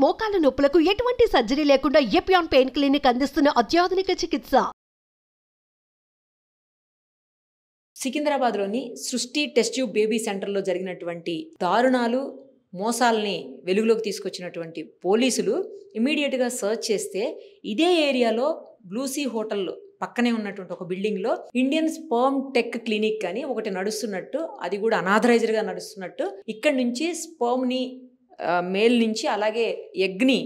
మోకాళ్ల నొప్పులకు ఎటువంటి సర్జరీ లేకుండా ఎపియాన్ పెయిన్ క్లినిక్ అందిస్తున్న అత్యాధునిక చికిత్స. సికింద్రాబాద్లోని సృష్టి టెస్ట్ ట్యూబ్ బేబీ సెంటర్లో జరిగినటువంటి దారుణాలు మోసాలని వెలుగులోకి తీసుకొచ్చినటువంటి పోలీసులు ఇమీడియట్గా సర్చ్ చేస్తే ఇదే ఏరియాలో బ్లూసీ హోటల్ పక్కనే ఉన్నటువంటి ఒక బిల్డింగ్లో ఇండియన్ స్పర్మ్ టెక్ క్లినిక్ అని ఒకటి నడుస్తున్నట్టు, అది కూడా అనాథరైజ్డ్గా నడుస్తున్నట్టు, ఇక్కడి నుంచి స్పర్మ్ని మేల్ నుంచి అలాగే ఎగ్ని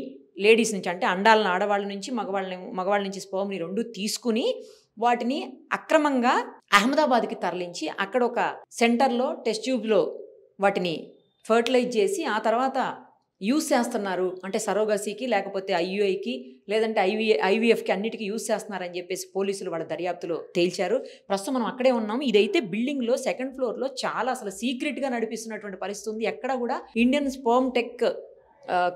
లేడీస్ నుంచి, అంటే అండాలను ఆడవాళ్ళ నుంచి మగవాళ్ళ నుంచి స్పర్మ్ని రెండు తీసుకుని వాటిని అక్రమంగా అహ్మదాబాద్కి తరలించి అక్కడ ఒక సెంటర్లో టెస్ట్ ట్యూబ్లో వాటిని ఫర్టిలైజ్ చేసి ఆ తర్వాత యూజ్ చేస్తున్నారు. అంటే సరోగసీకి లేకపోతే ఐయుఐకి లేదంటే ఐవీఎఫ్కి అన్నిటికీ యూజ్ చేస్తున్నారని చెప్పేసి పోలీసులు వాళ్ళ దర్యాప్తులో తేల్చారు. ప్రస్తుతం మనం అక్కడే ఉన్నాము. ఇదైతే బిల్డింగ్లో సెకండ్ ఫ్లోర్లో చాలా అసలు సీక్రెట్గా నడిపిస్తున్నటువంటి పరిస్థితి ఉంది. ఎక్కడ కూడా Indian sperm tech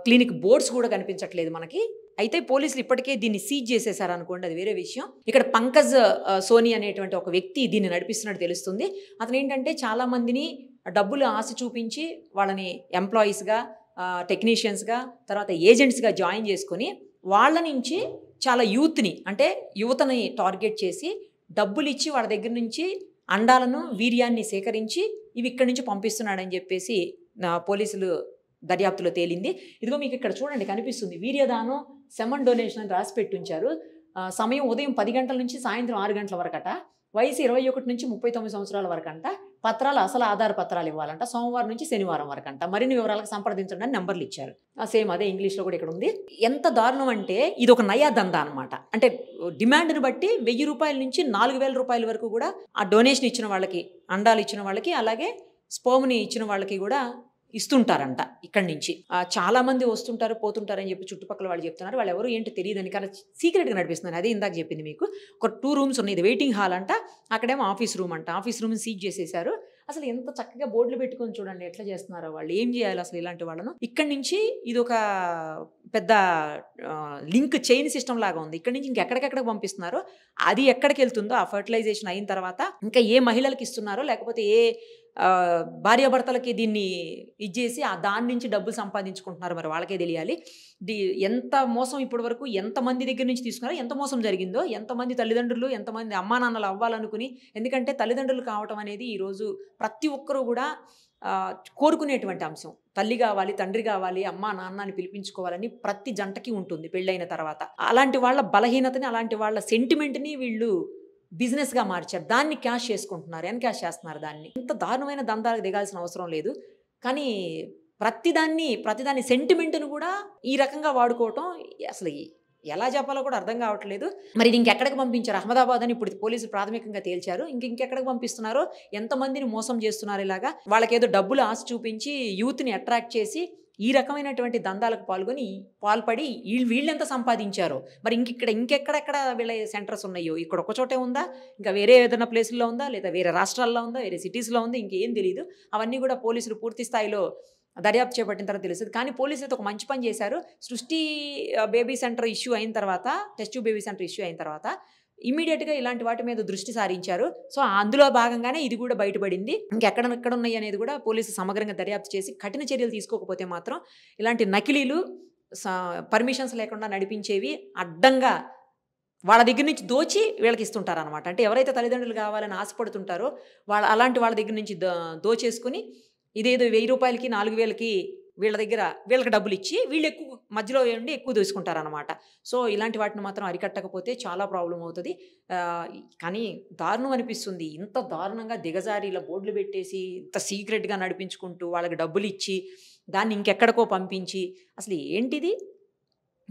clinic boards కూడా కనిపించట్లేదు మనకి. అయితే పోలీసులు ఇప్పటికే దీన్ని సీజ్ చేసేసారు అనుకోండి, అది వేరే విషయం. ఇక్కడ పంకజ్ సోని అనేటువంటి ఒక వ్యక్తి దీన్ని నడిపిస్తున్నట్టు తెలుస్తుంది. అతను ఏంటంటే చాలామందిని డబ్బులు ఆశ చూపించి వాళ్ళని ఎంప్లాయీస్గా, టెక్నీషియన్స్గా, తర్వాత ఏజెంట్స్గా జాయిన్ చేసుకొని వాళ్ళ నుంచి చాలా యూత్ని, అంటే యువతని టార్గెట్ చేసి డబ్బులు ఇచ్చి వాళ్ళ దగ్గర నుంచి అండాలను, వీర్యాన్ని సేకరించి ఇవి ఇక్కడి నుంచి పంపిస్తున్నాడని చెప్పేసి పోలీసులు దర్యాప్తులో తేలింది. ఇదిగో మీకు ఇక్కడ చూడండి కనిపిస్తుంది, వీర్యదానం సెమన్ డొనేషన్ అని రాసి పెట్టుంచారు. సమయం ఉదయం 10 గంటల నుంచి సాయంత్రం 6 గంటల వరకట. వయసు 21 నుంచి 39 సంవత్సరాల వరకంట. పత్రాలు అసలు ఆధార పత్రాలు ఇవ్వాలంట. సోమవారం నుంచి శనివారం వరకంట. మరిన్ని వివరాలకు సంప్రదించండి అని నెంబర్లు ఇచ్చారు. సేమ్ అదే ఇంగ్లీష్లో కూడా ఇక్కడ ఉంది. ఎంత దారుణం అంటే ఇది ఒక నయా దందా అనమాట. అంటే డిమాండ్ని బట్టి 1000 రూపాయల నుంచి 4000 రూపాయల వరకు కూడా ఆ డొనేషన్ ఇచ్చిన వాళ్ళకి, అండాలు ఇచ్చిన వాళ్ళకి, అలాగే స్పర్మ్ని ఇచ్చిన వాళ్ళకి కూడా ఇస్తుంటారంట. ఇక్కడి నుంచి చాలామంది వస్తుంటారు పోతుంటారని చెప్పి చుట్టుపక్కల వాళ్ళు చెప్తున్నారు. వాళ్ళు ఎవరు ఏంటి తెలియదని, కానీ సీక్రెట్గా నడిపిస్తున్నారు. అదే ఇందాక చెప్పింది మీకు. ఒక 2 రూమ్స్ ఉన్నాయి. ఇది వెయిటింగ్ హాల్ అంట, అక్కడేమో ఆఫీస్ రూమ్ అంట. ఆఫీస్ రూమ్ని సీజ్ చేసేసారు. అసలు ఎంత చక్కగా బోర్డులు పెట్టుకొని చూడండి ఎట్లా చేస్తున్నారో వాళ్ళు. ఏం చేయాలి అసలు ఇలాంటి వాళ్ళను? ఇక్కడి నుంచి ఇది ఒక పెద్ద లింక్ చైన్ సిస్టమ్ లాగా ఉంది. ఇక్కడి నుంచి ఇంకెక్కడికెక్కడ పంపిస్తున్నారో, అది ఎక్కడికి వెళ్తుందో ఆ ఫర్టిలైజేషన్ అయిన తర్వాత ఇంకా ఏ మహిళలకు ఇస్తున్నారో, లేకపోతే ఏ భార్యాభర్తలకి దీన్ని ఇచ్చేసి దాని నుంచి డబ్బులు సంపాదించుకుంటున్నారు, మరి వాళ్ళకే తెలియాలి. ఎంత మోసం ఇప్పటి వరకు ఎంతమంది దగ్గర నుంచి తీసుకున్నారో, ఎంత మోసం జరిగిందో, ఎంతమంది తల్లిదండ్రులు, ఎంతమంది అమ్మా నాన్నలు అవ్వాలనుకుని. ఎందుకంటే తల్లిదండ్రులు కావటం అనేది ఈరోజు ప్రతి ఒక్కరూ కూడా కోరుకునేటువంటి అంశం. తల్లి కావాలి, తండ్రి కావాలి, అమ్మా నాన్నని పిలిపించుకోవాలని ప్రతి జంటకి ఉంటుంది పెళ్ళైన తర్వాత. అలాంటి వాళ్ళ బలహీనతని, అలాంటి వాళ్ళ సెంటిమెంట్ని వీళ్ళు బిజినెస్గా మార్చారు. దాన్ని క్యాష్ చేసుకుంటున్నారు, ఎన్క్యాష్ చేస్తున్నారు దాన్ని. ఇంత దారుణమైన దందాలకు దిగాల్సిన అవసరం లేదు. కానీ ప్రతిదాన్ని సెంటిమెంట్ను కూడా ఈ రకంగా వాడుకోవటం అసలు ఎలా చెప్పాలో కూడా అర్థం కావట్లేదు. మరి ఇది ఇంకెక్కడికి పంపించారు? అహ్మదాబాద్ అని ఇప్పుడు పోలీసులు ప్రాథమికంగా తేల్చారు. ఇంకెక్కడికి పంపిస్తున్నారో, ఎంతమందిని మోసం చేస్తున్నారు ఇలాగా. వాళ్ళకేదో డబ్బులు ఆశ చూపించి యూత్ని అట్రాక్ట్ చేసి ఈ రకమైనటువంటి దందాలకు పాల్పడి వీళ్ళెంత సంపాదించారో. మరి ఇంకెక్కడెక్కడ వీళ్ళ సెంటర్స్ ఉన్నాయో? ఇక్కడ ఒక చోటే ఉందా, ఇంకా వేరే ఏదైనా ప్లేసుల్లో ఉందా, లేదా వేరే రాష్ట్రాల్లో ఉందా, వేరే సిటీస్లో ఉందా, ఇంకేం తెలియదు. అవన్నీ కూడా పోలీసులు పూర్తి స్థాయిలో దర్యాప్తు చేపట్టిన తర్వాత తెలుస్తుంది. కానీ పోలీసులు అయితే ఒక మంచి పని చేశారు. సృష్టి బేబీ సెంటర్ ఇష్యూ అయిన తర్వాత, test tube baby centre issue అయిన తర్వాత ఇమీడియట్గా ఇలాంటి వాటి మీద దృష్టి సారించారు. సో అందులో భాగంగానే ఇది కూడా బయటపడింది. ఇంకెక్కడ ఉన్నాయి అనేది కూడా పోలీసు సమగ్రంగా దర్యాప్తు చేసి కఠిన చర్యలు తీసుకోకపోతే మాత్రం ఇలాంటి నకిలీలు, పర్మిషన్స్ లేకుండా నడిపించేవి అడ్డంగా వాళ్ళ దగ్గర నుంచి దోచి వీళ్ళకి ఇస్తుంటారు అనమాట. అంటే ఎవరైతే తల్లిదండ్రులు కావాలని ఆశపడుతుంటారో అలాంటి వాళ్ళ దగ్గర నుంచి దోచేసుకుని ఇదేదో 1000 రూపాయలకి 4000కి వీళ్ళకి డబ్బులు ఇచ్చి వీళ్ళు ఎక్కువ మధ్యలో ఉండి ఎక్కువ దోసుకుంటారనమాట. సో ఇలాంటి వాటిని మాత్రం అరికట్టకపోతే చాలా ప్రాబ్లం అవుతుంది. కానీ దారుణం అనిపిస్తుంది. ఇంత దారుణంగా దిగజారి ఇలా బోర్డులు పెట్టేసి ఇంత సీక్రెట్గా నడిపించుకుంటూ వాళ్ళకి డబ్బులు ఇచ్చి దాన్ని ఇంకెక్కడికో పంపించి అసలు ఏంటిది?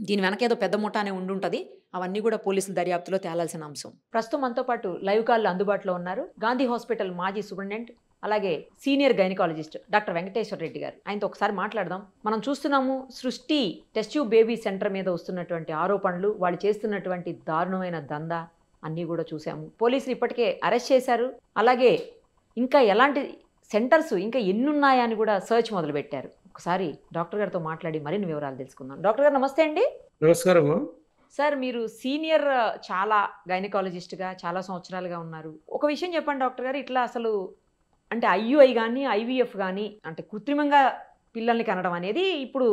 దీని వెనక ఏదో పెద్ద ముఠానే ఉండుంటుంది. అవన్నీ కూడా పోలీసుల దర్యాప్తులో తేలాల్సిన అంశం. ప్రస్తుతం మనతో పాటు లైవ్ కాల్లో అందుబాటులో ఉన్నారు గాంధీ హాస్పిటల్ మాజీ సూపరింటెండెంట్, అలాగే senior gynaecologist doctor Venkateswara Reddy గారు. ఆయనతో ఒకసారి మాట్లాడదాం. మనం చూస్తున్నాము సృష్టి టెస్ట్ ట్యూబ్ బేబీ సెంటర్ మీద వస్తున్నటువంటి ఆరోపణలు, వాళ్ళు చేస్తున్నటువంటి దారుణమైన దందా అన్నీ కూడా చూసాము. పోలీసులు ఇప్పటికే అరెస్ట్ చేశారు. అలాగే ఇంకా ఎలాంటి సెంటర్స్ ఇంకా ఎన్నున్నాయా అని కూడా సర్చ్ మొదలుపెట్టారు. ఒకసారి డాక్టర్ గారితో మాట్లాడి మరిన్ని వివరాలు తెలుసుకుందాం. డాక్టర్ గారు నమస్తే అండి. నమస్కారం సార్. మీరు సీనియర్ చాలా గైనకాలజిస్ట్గా చాలా సంవత్సరాలుగా ఉన్నారు. ఒక విషయం చెప్పండి డాక్టర్ గారు, ఇట్లా అసలు అంటే ఐయుఐ కానీ ఐవీఎఫ్ కానీ అంటే కృత్రిమంగా పిల్లల్ని కనడం అనేది ఇప్పుడు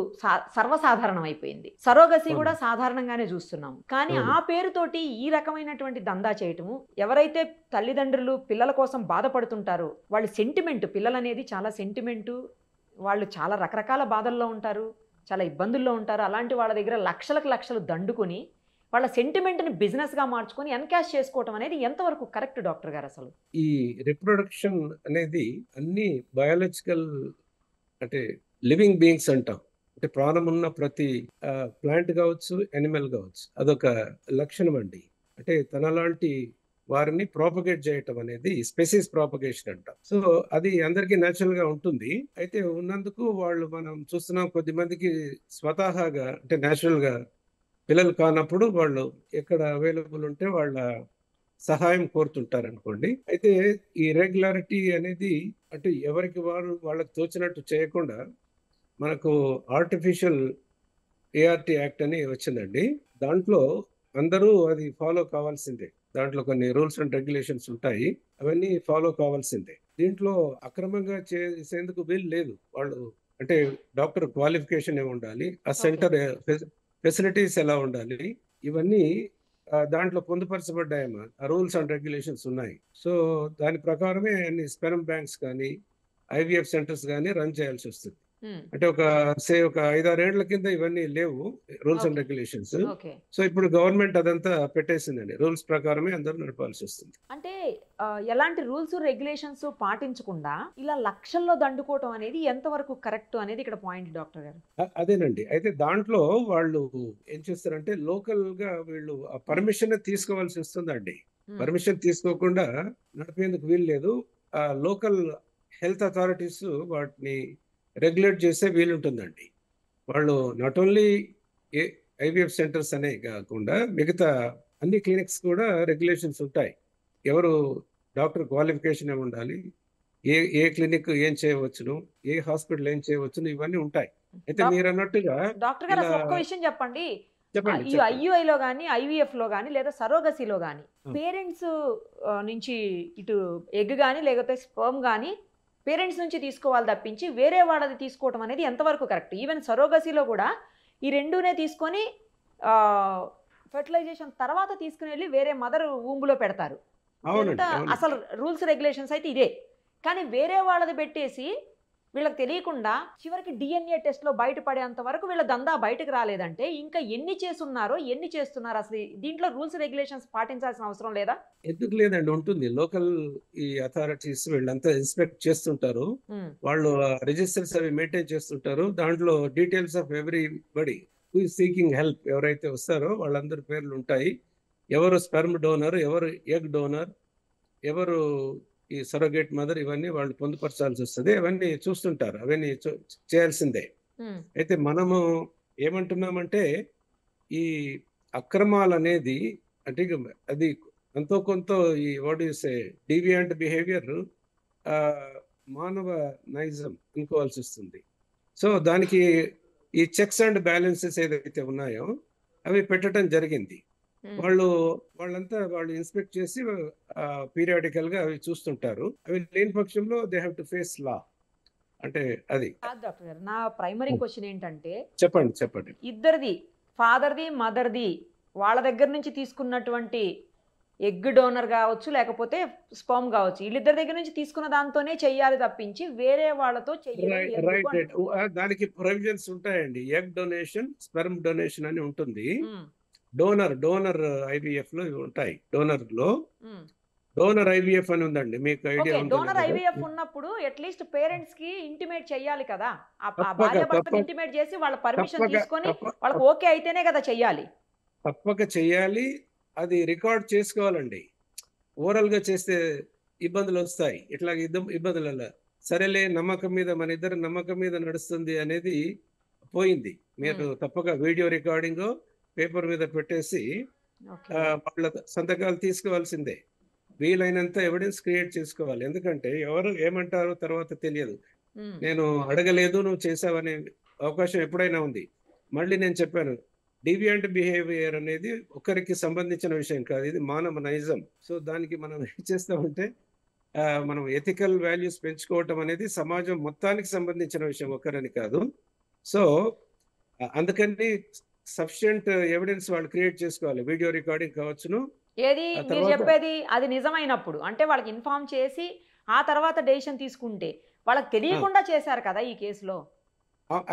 సర్వసాధారణం అయిపోయింది. సరోగసి కూడా సాధారణంగానే చూస్తున్నాం. కానీ ఆ పేరుతోటి ఈ రకమైనటువంటి దందా చేయటము, ఎవరైతే తల్లిదండ్రులు పిల్లల కోసం బాధపడుతుంటారో వాళ్ళ సెంటిమెంట్, పిల్లలు అనేది చాలా సెంటిమెంటు, వాళ్ళు చాలా రకరకాల బాధల్లో ఉంటారు, చాలా ఇబ్బందుల్లో ఉంటారు. అలాంటి వాళ్ళ దగ్గర లక్షలకు లక్షలు దండుకొని వాళ్ళ సెంటిమెంట్ని బిజినెస్గా మార్చుకొని ఎన్కాష్ చేసుకోవటం అనేది ఎంతవరకు కరెక్ట్ డాక్టర్ గారు? అసలు ఈ రిప్రొడక్షన్ అనేది అన్ని బయాలజికల్ అంటే లివింగ్ బీయింగ్స్ అంటాం. అంటే ప్రాణం ఉన్న ప్రతి ప్లాంట్ కావచ్చు, యానిమల్ కావచ్చు, అదొక లక్షణం అండి. అంటే తనలాంటి వారిని ప్రాపగేట్ చేయటం అనేది స్పెసీస్ ప్రాపగేషన్ అంటాం. సో అది అందరికీ న్యాచురల్ గా ఉంటుంది. అయితే ఉన్నందుకు వాళ్ళు మనం చూస్తున్నాం, కొద్ది మందికి స్వతహాగా అంటే న్యాచురల్ గా పిల్లలు కానప్పుడు వాళ్ళు ఎక్కడ అవైలబుల్ ఉంటే వాళ్ళ సహాయం కోరుతుంటారు అనుకోండి. అయితే ఈ ఇర్రెగ్యులారిటీ అనేది అంటే ఎవరికి వారు వాళ్ళకి తోచినట్టు చేయకుండా మనకు ఆర్టిఫిషియల్ ఏఆర్టీ యాక్ట్ అని వచ్చిందండి. దాంట్లో అందరూ అది ఫాలో కావాల్సిందే. దాంట్లో కొన్ని రూల్స్ అండ్ రెగ్యులేషన్స్ ఉంటాయి, అవన్నీ ఫాలో కావాల్సిందే. దీంట్లో అక్రమంగా చేసేందుకు వీలు లేదు. వాళ్ళు అంటే డాక్టర్ క్వాలిఫికేషన్ ఏమి ఉండాలి, ఆ సెంటర్ ఫెసిలిటీస్ ఎలా ఉండాలి, ఇవన్నీ దాంట్లో పొందుపరచబడ్డాయమ్మా. ఆ రూల్స్ అండ్ రెగ్యులేషన్స్ ఉన్నాయి. సో దాని ప్రకారమే అన్ని స్పెర్మ్ బ్యాంక్స్ కానీ ఐవీఎఫ్ సెంటర్స్ కానీ రన్ చేయాల్సి వస్తుంది. అంటే ఒక 5-6 ఏళ్ల కింద ఇవన్నీ లేవు రూల్స్ అండ్ రెగ్యులేషన్స్. సో ఇప్పుడు గవర్నమెంట్ అదంతా పెట్టేసిందండి. రూల్స్ ప్రకారమే అందరూ నడపాల్సి వస్తుంది. అంటే ఎలాంటి రూల్స్ రెగ్యులేషన్స్ పాటించకుండా ఇలా లక్షల్లో దండుకోవటం అనేది ఎంతవరకు కరెక్ట్ అనేది ఇక్కడ పాయింట్ డాక్టర్ గారు. అదేనండి. అయితే దాంట్లో వాళ్ళు ఏం చేస్తారంటే లోకల్ గా వీళ్ళు ఆ పర్మిషన్ తీసుకోవాల్సి వస్తుందండి. పర్మిషన్ తీసుకోకుండా నడిపేందుకు వీలు లేదు. ఆ లోకల్ హెల్త్ అథారిటీస్ వాటిని రెగ్యులేట్ చేసే వీలుంటుందండి. వాళ్ళు నాట్ ఓన్లీ ఐవీఎఫ్ సెంటర్స్ అనే కాకుండా మిగతా అన్ని క్లినిక్స్ కూడా రెగ్యులేషన్స్ ఉంటాయి. ఎవరు డాక్టర్ క్వాలిఫికేషన్ ఏమి ఉండాలి, ఏ క్లినిక్ ఏం చేయవచ్చును, ఏ హాస్పిటల్ ఏం చేయవచ్చును, ఇవన్నీ ఉంటాయి. అయితే మీరు అన్నట్టుగా డాక్టర్ గారు అసలు ఒక్క విషయం చెప్పండి. ఈ ఐయుఐలో కానీ ఐవీఎఫ్ లో కానీ లేదా సరోగసీలో కానీ పేరెంట్స్ నుంచి ఇటు ఎగ్ కానీ లేకపోతే స్పర్మ్ కానీ పేరెంట్స్ నుంచి తీసుకోవాలి తప్పించి వేరే వాళ్ళది తీసుకోవటం అనేది ఎంతవరకు కరెక్ట్? ఈవెన్ సరోగసీలో కూడా ఈ రెండునే తీసుకొని ఫెర్టిలైజేషన్ తర్వాత తీసుకుని వెళ్ళి వేరే మదర్ ఊంబులో పెడతారు. అసలు రూల్స్ రెగ్యులేషన్స్ అయితే ఇదే. కానీ వేరే వాళ్ళది పెట్టేసి వీళ్ళకి తెలియకుండా చివరికి డిఎన్ఏ టెస్ట్లో బయటపడేంత వరకు వీళ్ళ దందా బయటకు రాలేదంటే ఇంకా ఎన్ని చేస్తున్నారు అసలు దీంట్లో రూల్స్ రెగ్యులేషన్స్ పాటించాల్సిన అవసరం లేదా? ఎందుకు లేదండి, ఉంటుంది. లోకల్ ఈ అథారిటీస్ వీళ్ళంతా ఇన్స్పెక్ట్ చేస్తుంటారు. వాళ్ళు రిజిస్టర్స్ అవి మెయింటైన్ చేస్తుంటారు. దాంట్లో details of everybody who is seeking help ఎవరైతే వస్తారో వాళ్ళందరి పేర్లు ఉంటాయి. ఎవరు స్పెర్మ్ డోనర్, ఎవరు ఎగ్ డోనర్, ఎవరు ఈ సరోగేట్ మదర్, ఇవన్నీ వాళ్ళు పొందుపరచాల్సి వస్తుంది. అవన్నీ చూస్తుంటారు, అవన్నీ చేయాల్సిందే. అయితే మనము ఏమంటున్నామంటే ఈ అక్రమాలు అనేది అంటే అది ఎంతో కొంత ఈ what you say deviant behaviour మానవ నైజం అనుకోవాల్సి వస్తుంది. సో దానికి ఈ చెక్స్ అండ్ బ్యాలెన్సెస్ ఏదైతే ఉన్నాయో అవి పెట్టడం జరిగింది. వాళ్ళు ఇన్స్పెక్ట్ చేసి పీరియాడికల్ గా అవి చూస్తుంటారు. అవి లేని పక్షంలో దే హావ్ టు ఫేస్ లా. అంటే అది డాక్టర్ గారు నా ప్రైమరీ క్వశ్చన్ ఏంటంటే, చెప్పండి ఇద్దరిది ఫాదర్ది మదర్ది వాళ్ళ దగ్గర నుంచి తీసుకున్నటువంటి ఎగ్ డోనర్ కావచ్చు లేకపోతే స్పర్మ్ కావచ్చు, వీళ్ళిద్దరి దగ్గర నుంచి తీసుకున్న దాంతోనే చెయ్యాలి తప్పించి వేరే వాళ్ళతో చెయ్యాలి. రైట్. దానికి ప్రొవిజన్స్ ఉంటాయండి. ఎగ్ డొనేషన్, స్పెర్మ్ డొనేషన్ అని ఉంటుంది. డోనర్ ఐవీఎఫ్ లో ఉంటాయి. డోనర్ ఐవీఎఫ్ అని ఉందండి, మీకు ఐడియా ఉంది? డోనర్ ఐవీఎఫ్ ఉన్నప్పుడు అట్లీస్ట్ పేరెంట్స్ కి ఇంటిమేట్ చేయాలి కదా. ఆ భార్య భర్తకు ఇంటిమేట్ చేసి వాళ్ళ పర్మిషన్ తీసుకొని వాళ్ళకి ఓకే అయితేనే కదా చెయ్యాలి. తప్పక చెయ్యాలి. అది రికార్డ్ చేసుకోవాలండి. ఓవరాల్ గా చేస్తే ఇబ్బందులు వస్తాయి. ఇట్లా ఇబ్బందుల సరేలే నమ్మకం మీద, మన ఇద్దరు నమ్మకం మీద నడుస్తుంది అనేది పోయింది. మీరు తప్పక వీడియో రికార్డింగ్ పేపర్ మీద పెట్టేసి వాళ్ళ సంతకాలు తీసుకోవాల్సిందే. వీలైనంత ఎవిడెన్స్ క్రియేట్ చేసుకోవాలి. ఎందుకంటే ఎవరు ఏమంటారో తర్వాత తెలియదు. నేను అడగలేదు, నువ్వు చేసావనే అవకాశం ఎప్పుడైనా ఉంది. మళ్ళీ నేను చెప్పాను, డీవియంట్ బిహేవియర్ అనేది ఒకరికి సంబంధించిన విషయం కాదు, ఇది మానవ నైజం. సో దానికి మనం ఏం చేస్తామంటే మనం ఎథికల్ వాల్యూస్ పెంచుకోవటం అనేది సమాజం మొత్తానికి సంబంధించిన విషయం, ఒక్కరని కాదు. సో అందుకని సఫిషియంట్ ఎవిడెన్స్ వాళ్ళు క్రియేట్ చేసుకోవాలి. వీడియో రికార్డింగ్ కావచ్చును. ఏది ఆ మీరు తర్వాత చెప్పేది అది నిజమైనప్పుడు అంటే వాళ్ళకి ఇన్ఫార్మ్ చేసి ఆ తర్వాత డెసిషన్ తీసుకుంటే వాళ్ళకి ఆ, తెలియకుండా చేశారు కదా ఈ కేసులో.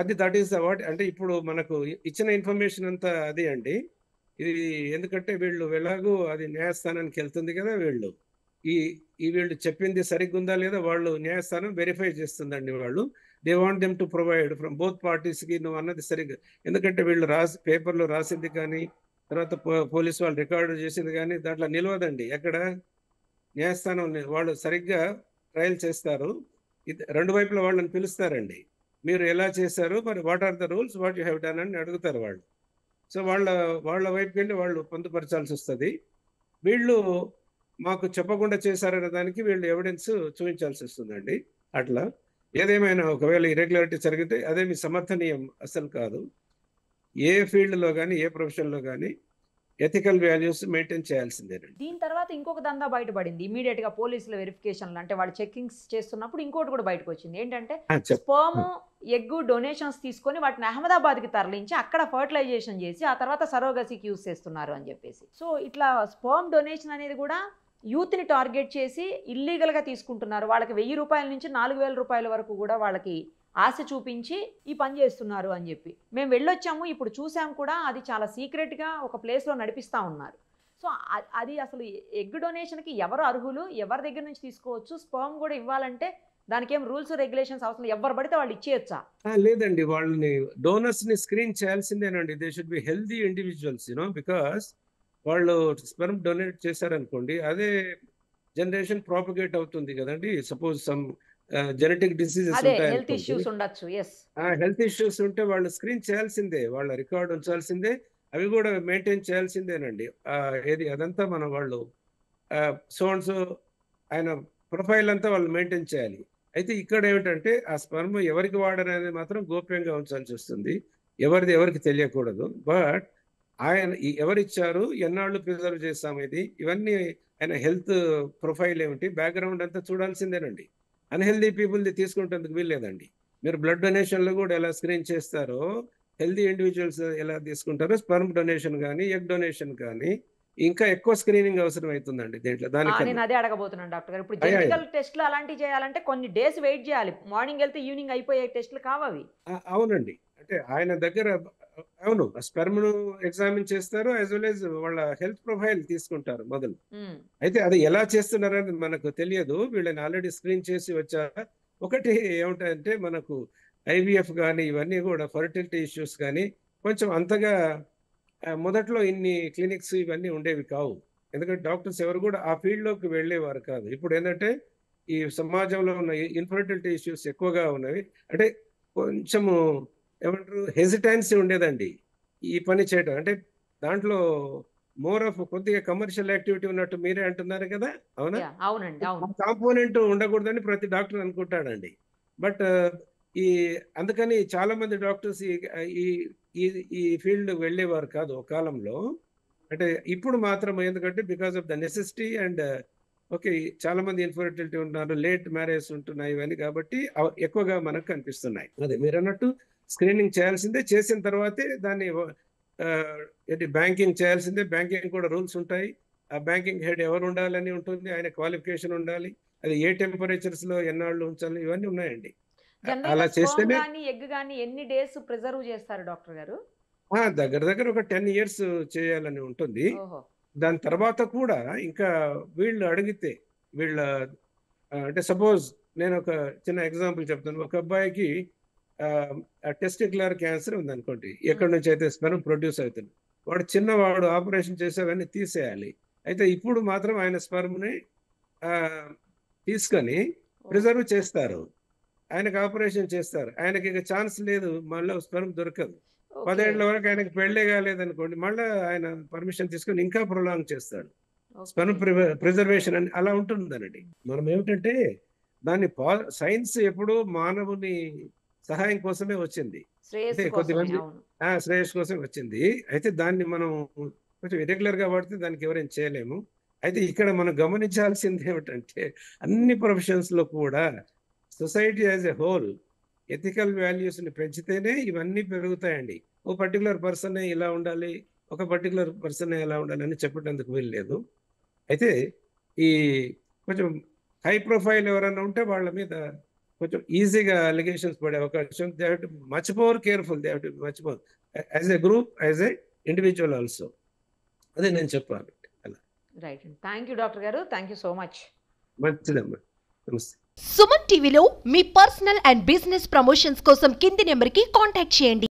అది దట్ ఈస్ వాట్ అంటే ఇప్పుడు మనకు ఇచ్చిన ఇన్ఫర్మేషన్ అంతా అదే అండి. ఇది ఎందుకంటే వీళ్ళు ఎలాగూ అది న్యాయస్థానానికి వెళ్తుంది కదా. వీళ్ళు ఈ ఈ వీళ్ళు చెప్పింది సరిగ్గా ఉందా లేదా వాళ్ళు న్యాయస్థానం వెరిఫై చేస్తుందండి. వాళ్ళు they want them to provide from both పార్టీస్కి నువ్వు అన్నది సరిగ్గా. ఎందుకంటే వీళ్ళు పేపర్లో రాసింది కానీ తర్వాత పోలీసు వాళ్ళు రికార్డు చేసింది కానీ దాంట్లో నిలవదండి ఎక్కడ. న్యాయస్థానం వాళ్ళు సరిగ్గా ట్రయల్ చేస్తారు. రెండు వైపుల వాళ్ళని పిలుస్తారండి. మీరు ఎలా చేశారు, మరి what are the rules, what you have done అని అడుగుతారు వాళ్ళు. సో వాళ్ళ వైపుకి వెళ్ళి వాళ్ళు పొందుపరచాల్సి వస్తుంది. వీళ్ళు మాకు చెప్పకుండా చేశారనే దానికి వీళ్ళు ఎవిడెన్స్ చూపించాల్సి వస్తుందండి. అట్లా ఏదేమైనా ఒకవేళ ఇరెగ్యులారిటీ జరిగితే అదేమి సమర్థనీయం అసలు కాదు. ఏ ఫీల్డ్లో కానీ ఏ ప్రొఫెషన్లో కానీ ఎథికల్ వాల్యూస్ మెయింటైన్ చేయాల్సిందేనండి. దీని తర్వాత ఇంకొక దందా బయటపడింది ఇమీడియట్ గా పోలీసుల వెరిఫికేషన్లు అంటే వాళ్ళు చెక్కింగ్స్ చేస్తున్నప్పుడు ఇంకోటి కూడా బయటకు వచ్చింది. ఏంటంటే స్పర్మ్ ఎగ్ డొనేషన్స్ తీసుకొని వాటిని అహ్మదాబాద్కి తరలించి అక్కడ ఫర్టిలైజేషన్ చేసి ఆ తర్వాత సరోగసీకి యూజ్ చేస్తున్నారు అని చెప్పేసి. సో ఇట్లా స్పర్మ్ డొనేషన్ అనేది కూడా యూత్ని టార్గెట్ చేసి ఇల్లీగల్గా తీసుకుంటున్నారు. వాళ్ళకి 1000 రూపాయల నుంచి 4000 రూపాయల వరకు కూడా వాళ్ళకి ఆశ చూపించి ఈ పని చేస్తున్నారు అని చెప్పి మేము వెళ్ళొచ్చాము. ఇప్పుడు చూసాం కూడా అది చాలా సీక్రెట్గా ఒక ప్లేస్లో నడిపిస్తూ ఉన్నారు. సో అది అసలు ఎగ్ డొనేషన్కి ఎవరు అర్హులు, ఎవరి దగ్గర నుంచి తీసుకోవచ్చు, స్పర్మ్ కూడా ఇవ్వాలంటే దానికి ఏం రూల్స్ రెగ్యులేషన్స్ అవసరం, ఎవరు పడితే వాళ్ళు ఇచ్చేయచ్చా? లేదండి, వాళ్ళని డోనర్స్ ని స్క్రీన్ చేయాల్సిందేనండి. They should be healthy individuals because వాళ్ళు స్పెర్మ్ డొనేట్ చేశారనుకోండి అదే జనరేషన్ ప్రాపగేట్ అవుతుంది కదండి. Suppose some genetic diseases health issues ఉండొచ్చు. హెల్త్ ఇష్యూస్ ఉంటే వాళ్ళు స్క్రీన్ చేయాల్సిందే, వాళ్ళ రికార్డ్ ఉంచాల్సిందే, అవి కూడా మెయింటైన్ చేయాల్సిందేనండి. ఏది అదంతా మన వాళ్ళు సో అండ్ సో ఆయన ప్రొఫైల్ అంతా వాళ్ళు మెయింటైన్ చేయాలి. అయితే ఇక్కడ ఏమిటంటే ఆ స్పర్మ్ ఎవరికి వాడనేది మాత్రం గోప్యంగా ఉంచాల్సి వస్తుంది. ఎవరికి తెలియకూడదు. బట్ ఆయన ఎవరిచ్చారు, ఎన్నాళ్ళు ప్రిజర్వ్ చేస్తాం, ఇవన్నీ ఆయన హెల్త్ ప్రొఫైల్ ఏమిటి, బ్యాక్గ్రౌండ్ అంతా చూడాల్సిందేనండి. అన్హెల్దీ పీపుల్ది తీసుకుంటేందుకు వీల్లేదండి. మీరు బ్లడ్ డొనేషన్లో కూడా ఎలా స్క్రీన్ చేస్తారో హెల్దీ ఇండివిజువల్స్ ఎలా తీసుకుంటారో స్పర్మ్ డొనేషన్ కానీ ఎగ్ డొనేషన్ కానీ ఇంకా ఎక్కువ స్క్రీనింగ్ అవసరం అవుతుందండి దీంట్లో. నేను అదే అడగబోతున్నాను డాక్టర్ గారు. ఇప్పుడు జెనెటికల్ టెస్ట్లు అలాంటివి చేయాలంటే కొన్ని డేస్ వెయిట్ చేయాలి. మార్నింగ్ వెళ్తే ఈవినింగ్ అయిపోయే టెస్ట్లు కావవి. అవునండి, అంటే ఆయన దగ్గర అవును స్పెర్మ్ ను ఎగ్జామిన్ చేస్తారు, యాజ్ వెల్ యాజ్ వాళ్ళ హెల్త్ ప్రొఫైల్ తీసుకుంటారు మొదలు. అయితే అది ఎలా చేస్తున్నారని మనకు తెలియదు. వీళ్ళని ఆల్రెడీ స్క్రీన్ చేసి వచ్చాక ఒకటి ఏమిటంటే మనకు ఐవీఎఫ్ కానీ ఇవన్నీ కూడా ఫర్టిలిటీ ఇష్యూస్ కానీ కొంచెం అంతగా మొదట్లో ఇన్ని క్లినిక్స్ ఇవన్నీ ఉండేవి కావు. ఎందుకంటే డాక్టర్స్ ఎవరు కూడా ఆ ఫీల్డ్లోకి వెళ్ళేవారు కాదు. ఇప్పుడు ఏంటంటే ఈ సమాజంలో ఉన్న ఇన్ఫర్టిలిటీ ఇష్యూస్ ఎక్కువగా ఉన్నవి. అంటే కొంచెము ఏమంటారు హెసిటెన్సీ ఉండేదండి ఈ పని చేయడం. అంటే దాంట్లో మోర్ ఆఫ్ కొద్దిగా కమర్షియల్ యాక్టివిటీ ఉన్నట్టు మీరే అంటున్నారు కదా. అవునా? అవునండి, అవును. కాంపోనెంట్ ఉండకూడదని ప్రతి డాక్టర్ అనుకుంటాడండి. బట్ అందుకని చాలా మంది డాక్టర్స్ ఈ ఫీల్డ్ వెళ్ళేవారు కాదు ఒక కాలంలో. అంటే ఇప్పుడు మాత్రం ఎందుకంటే because of the necessity and okay చాలా మంది ఇన్ఫర్టిలిటీ ఉన్నారు, లేట్ మ్యారేజ్ ఉంటున్నాయి ఇవన్నీ, కాబట్టి ఎక్కువగా మనకు కనిపిస్తున్నాయి. అదే మీరు అన్నట్టు స్క్రీనింగ్ చేయాల్సిందే, చేసిన తర్వాతే దాన్ని బ్యాంకింగ్ చేయాల్సిందే. బ్యాంకింగ్ కూడా రూల్స్ ఉంటాయి. ఆ బ్యాంకింగ్ హెడ్ ఎవరు ఉండాలని ఉంటుంది, ఆయన క్వాలిఫికేషన్ ఉండాలి, అది ఏ టెంపరేచర్స్ లో ఎన్నాళ్ళు ఉంచాలి, ఇవన్నీ ఉన్నాయండి. అలా చేస్తేనే ఎగ్ గానీ ఎన్ని డేస్ ప్రిజర్వ్ చేస్తారు డాక్టర్ గారు? దగ్గర ఒక 10 years చేయాలని ఉంటుంది. దాని తర్వాత కూడా ఇంకా వీళ్ళు అడిగితే వీళ్ళ అంటే సపోజ్ నేను ఒక చిన్న ఎగ్జాంపుల్ చెప్తాను. ఒక అబ్బాయికి టెస్టిక్యులర్ క్యాన్సర్ ఉంది అనుకోండి, ఎక్కడి నుంచి అయితే స్పెర్మ్ ప్రొడ్యూస్ అవుతుంది, వాడు చిన్నవాడు ఆపరేషన్ చేసేవన్నీ తీసేయాలి. అయితే ఇప్పుడు మాత్రం ఆయన స్పెర్మ్ని తీసుకొని ప్రిజర్వ్ చేస్తారు, ఆయనకు ఆపరేషన్ చేస్తారు. ఆయనకి ఇక ఛాన్స్ లేదు, మళ్ళీ స్పెర్మ్ దొరకదు. 10 ఏళ్ల వరకు ఆయనకు పెళ్లే కాలేదనుకోండి, మళ్ళీ ఆయన పర్మిషన్ తీసుకొని ఇంకా ప్రొలాంగ్ చేస్తాడు. స్పెర్మ్ ప్రిజర్వేషన్ అని అలా ఉంటుందనండి. మనం ఏమిటంటే దాన్ని సైన్స్ ఎప్పుడు మానవుని సహాయం కోసమే వచ్చింది, అంటే కొద్దిమంది శ్రేయస్ కోసం వచ్చింది. అయితే దాన్ని మనం కొంచెం ఇరెగ్యులర్ గా వాడితే దానికి ఎవరేం చేయలేము. అయితే ఇక్కడ మనం గమనించాల్సింది ఏమిటంటే అన్ని ప్రొఫెషన్స్లో కూడా society as a whole ethical వాల్యూస్ని పెంచితేనే ఇవన్నీ పెరుగుతాయండి. ఓ పర్టికులర్ పర్సనే ఇలా ఉండాలి, ఒక పర్టికులర్ పర్సనే ఎలా ఉండాలి అని చెప్పేందుకు వీల్లేదు. అయితే ఈ కొంచెం హై ప్రొఫైల్ ఎవరైనా ఉంటే వాళ్ళ మీద కొంచెం ఈజీగా అలిగేషన్స్ పడే అవకాశం. They have too much more careful, they have too much more as a group, as a individual also. అదే నేను చెప్పాను. అలా రైట్. థ్యాంక్ యూ డాక్టర్ గారు, థ్యాంక్ యూ సో మచ్. మంచిదమ్మా, నమస్తే. సుమన్ టీవీలో మీ పర్సనల్ అండ్ బిజినెస్ ప్రమోషన్స్ కోసం కింది నెంబర్కి కాంటాక్ట్ చేయండి.